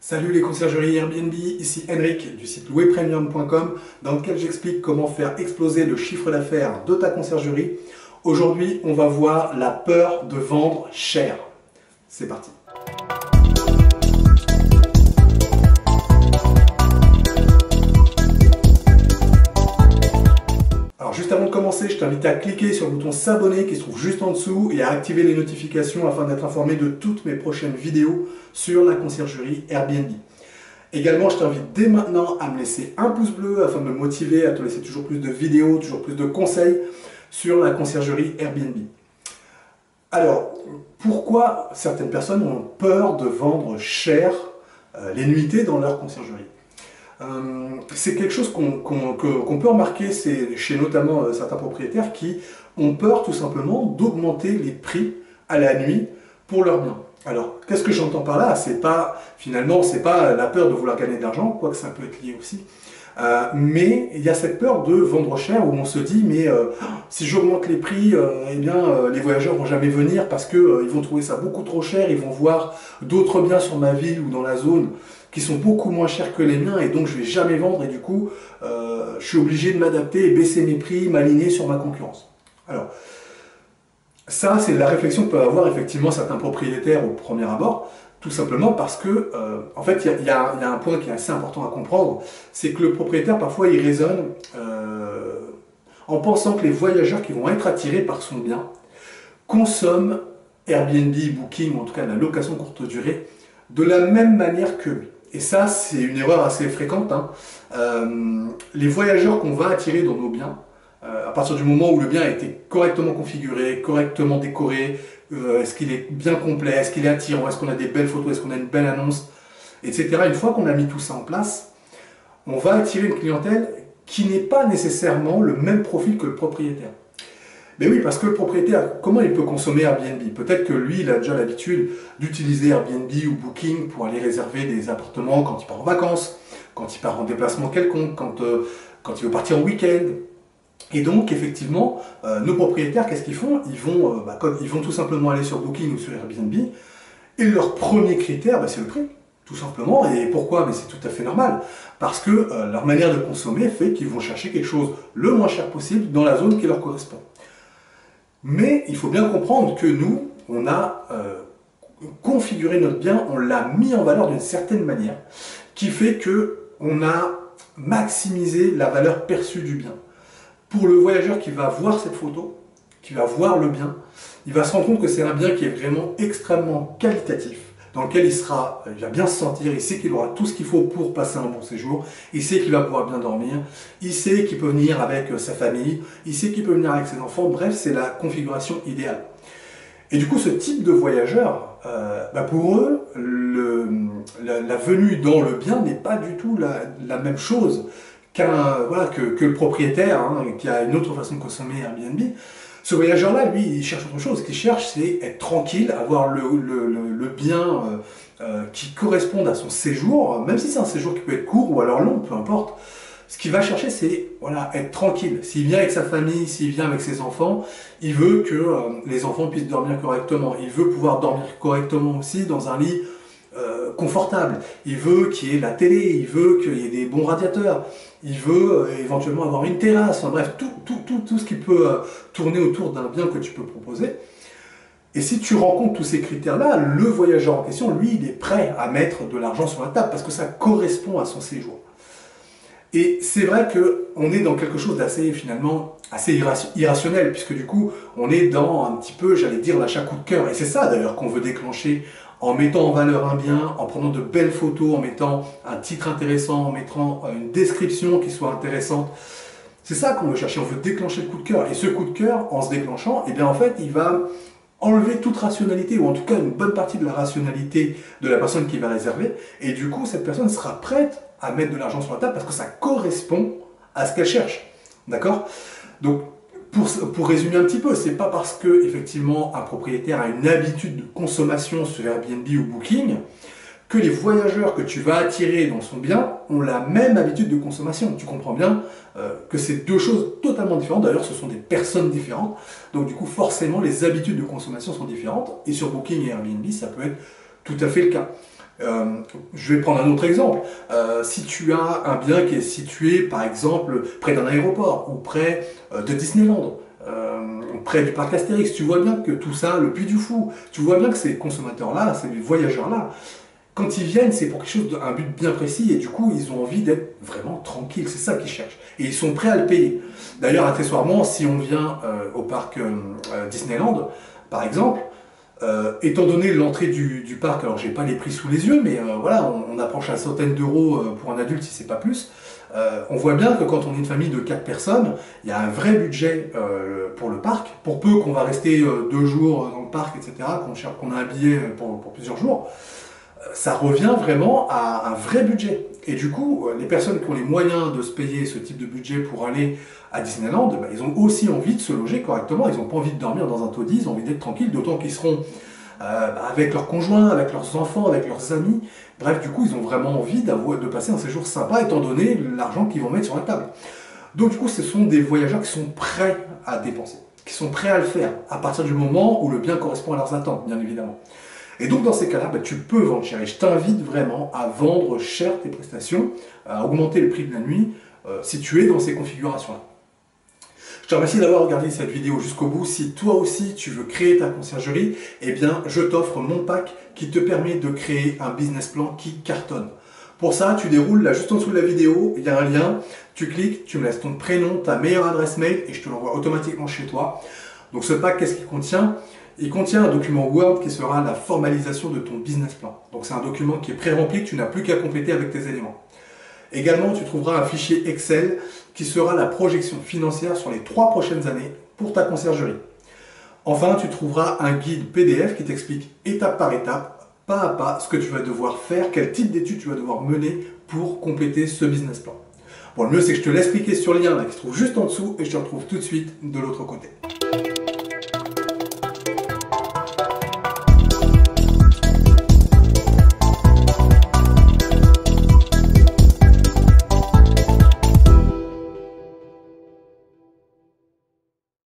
Salut les conciergeries Airbnb, ici Henrik du site louerpremium.com dans lequel j'explique comment faire exploser le chiffre d'affaires de ta conciergerie. Aujourd'hui, on va voir la peur de vendre cher. C'est parti. Alors juste avant de commencer, je t'invite à cliquer sur le bouton s'abonner qui se trouve juste en dessous et à activer les notifications afin d'être informé de toutes mes prochaines vidéos sur la conciergerie Airbnb. Également, je t'invite dès maintenant à me laisser un pouce bleu afin de me motiver à te laisser toujours plus de vidéos, toujours plus de conseils sur la conciergerie Airbnb. Alors, pourquoi certaines personnes ont peur de vendre cher les nuitées dans leur conciergerie? C'est quelque chose qu'on peut remarquer chez notamment certains propriétaires qui ont peur tout simplement d'augmenter les prix à la nuit pour leurs biens. Alors, qu'est-ce que j'entends par là? Finalement, c'est pas la peur de vouloir gagner de l'argent, quoique ça peut être lié aussi. Mais il y a cette peur de vendre cher où on se dit mais si j'augmente les prix, les voyageurs vont jamais venir parce qu'ils vont trouver ça beaucoup trop cher, ils vont voir d'autres biens sur ma ville ou dans la zone qui sont beaucoup moins chers que les miens et donc je vais jamais vendre et du coup je suis obligé de m'adapter et baisser mes prix, m'aligner sur ma concurrence. Alors ça c'est la réflexion que peuvent avoir effectivement certains propriétaires au premier abord, tout simplement parce que en fait il y a un point qui est assez important à comprendre, c'est que le propriétaire parfois il raisonne en pensant que les voyageurs qui vont être attirés par son bien consomment Airbnb, Booking ou en tout cas la location courte durée de la même manière que lui. Et ça, c'est une erreur assez fréquente. Les voyageurs qu'on va attirer dans nos biens, à partir du moment où le bien a été correctement configuré, correctement décoré, est-ce qu'il est bien complet, est-ce qu'il est attirant, est-ce qu'on a des belles photos, est-ce qu'on a une belle annonce, etc. Une fois qu'on a mis tout ça en place, on va attirer une clientèle qui n'est pas nécessairement le même profil que le propriétaire. Mais oui, parce que le propriétaire, comment il peut consommer Airbnb? Peut-être que lui, il a déjà l'habitude d'utiliser Airbnb ou Booking pour aller réserver des appartements quand il part en vacances, quand il part en déplacement quelconque, quand il veut partir en week-end. Et donc, effectivement, nos propriétaires, qu'est-ce qu'ils font? Ils vont tout simplement aller sur Booking ou sur Airbnb, et leur premier critère, c'est le prix, tout simplement. Et pourquoi? Mais c'est tout à fait normal. Parce que leur manière de consommer fait qu'ils vont chercher quelque chose le moins cher possible dans la zone qui leur correspond. Mais il faut bien comprendre que nous, on a configuré notre bien, on l'a mis en valeur d'une certaine manière, qui fait qu'on a maximisé la valeur perçue du bien. Pour le voyageur qui va voir cette photo, qui va voir le bien, il va se rendre compte que c'est un bien qui est vraiment extrêmement qualitatif, dans lequel il va bien se sentir, il sait qu'il aura tout ce qu'il faut pour passer un bon séjour, il sait qu'il va pouvoir bien dormir, il sait qu'il peut venir avec sa famille, il sait qu'il peut venir avec ses enfants, bref, c'est la configuration idéale. Et du coup, ce type de voyageurs, pour eux, la venue dans le bien n'est pas du tout la même chose que le propriétaire, qui a une autre façon de consommer Airbnb. Ce voyageur-là, lui, il cherche autre chose. Ce qu'il cherche, c'est être tranquille, avoir le bien qui corresponde à son séjour, même si c'est un séjour qui peut être court ou alors long, peu importe. Ce qu'il va chercher, c'est être tranquille. S'il vient avec sa famille, s'il vient avec ses enfants, il veut que les enfants puissent dormir correctement. Il veut pouvoir dormir correctement aussi dans un lit confortable. Il veut qu'il y ait la télé, il veut qu'il y ait des bons radiateurs, il veut éventuellement avoir une terrasse, enfin bref, tout ce qui peut tourner autour d'un bien que tu peux proposer. Et si tu rencontres tous ces critères-là, le voyageur en question, lui, il est prêt à mettre de l'argent sur la table parce que ça correspond à son séjour. Et c'est vrai qu'on est dans quelque chose d'assez finalement assez irrationnel, puisque du coup, on est dans un petit peu, j'allais dire, l'achat coup de cœur. Et c'est ça d'ailleurs qu'on veut déclencher en mettant en valeur un bien, en prenant de belles photos, en mettant un titre intéressant, en mettant une description qui soit intéressante. C'est ça qu'on veut chercher, on veut déclencher le coup de cœur. Et ce coup de cœur, en se déclenchant, en fait, il va enlever toute rationalité, ou en tout cas une bonne partie de la rationalité de la personne qui va réserver. Et du coup, cette personne sera prête à mettre de l'argent sur la table parce que ça correspond à ce qu'elle cherche. D'accord? Donc, pour résumer un petit peu, c'est pas parce que effectivement un propriétaire a une habitude de consommation sur Airbnb ou Booking que les voyageurs que tu vas attirer dans son bien ont la même habitude de consommation. Tu comprends bien que c'est deux choses totalement différentes. D'ailleurs, ce sont des personnes différentes. Donc du coup, forcément, les habitudes de consommation sont différentes. Et sur Booking et Airbnb, ça peut être tout à fait le cas. Je vais prendre un autre exemple. Si tu as un bien qui est situé, par exemple, près d'un aéroport ou près de Disneyland, près du parc Astérix, tu vois bien que tout ça, le Puy du Fou, tu vois bien que ces consommateurs-là, ces voyageurs-là, quand ils viennent, c'est pour quelque chose, un but bien précis, et du coup, ils ont envie d'être vraiment tranquilles, c'est ça qu'ils cherchent. Et ils sont prêts à le payer. D'ailleurs, accessoirement, si on vient au parc Disneyland, par exemple, étant donné l'entrée du parc, alors j'ai pas les prix sous les yeux, mais voilà, on approche à centaine d'euros pour un adulte si c'est pas plus. On voit bien que quand on est une famille de 4 personnes, il y a un vrai budget pour le parc, pour peu qu'on va rester 2 jours dans le parc, etc., qu'on a un billet pour plusieurs jours. Ça revient vraiment à un vrai budget. Et du coup, les personnes qui ont les moyens de se payer ce type de budget pour aller à Disneyland, bah, ils ont aussi envie de se loger correctement, ils n'ont pas envie de dormir dans un taudis, ils ont envie d'être tranquilles, d'autant qu'ils seront avec leurs conjoints, avec leurs enfants, avec leurs amis. Bref, du coup, ils ont vraiment envie de passer un séjour sympa, étant donné l'argent qu'ils vont mettre sur la table. Donc du coup, ce sont des voyageurs qui sont prêts à dépenser, qui sont prêts à le faire, à partir du moment où le bien correspond à leurs attentes, bien évidemment. Et donc dans ces cas-là, bah, tu peux vendre cher. Et je t'invite vraiment à vendre cher tes prestations, à augmenter le prix de la nuit, si tu es dans ces configurations-là. Je te remercie d'avoir regardé cette vidéo jusqu'au bout. Si toi aussi tu veux créer ta conciergerie, eh bien je t'offre mon pack qui te permet de créer un business plan qui cartonne. Pour ça, tu déroules là juste en dessous de la vidéo, il y a un lien, tu cliques, tu me laisses ton prénom, ta meilleure adresse mail et je te l'envoie automatiquement chez toi. Donc ce pack, qu'est-ce qu'il contient ? Il contient un document Word qui sera la formalisation de ton business plan. Donc c'est un document qui est pré-rempli, que tu n'as plus qu'à compléter avec tes éléments. Également, tu trouveras un fichier Excel qui sera la projection financière sur les 3 prochaines années pour ta conciergerie. Enfin, tu trouveras un guide PDF qui t'explique étape par étape, pas à pas, ce que tu vas devoir faire, quel type d'études tu vas devoir mener pour compléter ce business plan. Bon, le mieux c'est que je te laisse cliquer sur le lien là, qui se trouve juste en dessous et je te retrouve tout de suite de l'autre côté.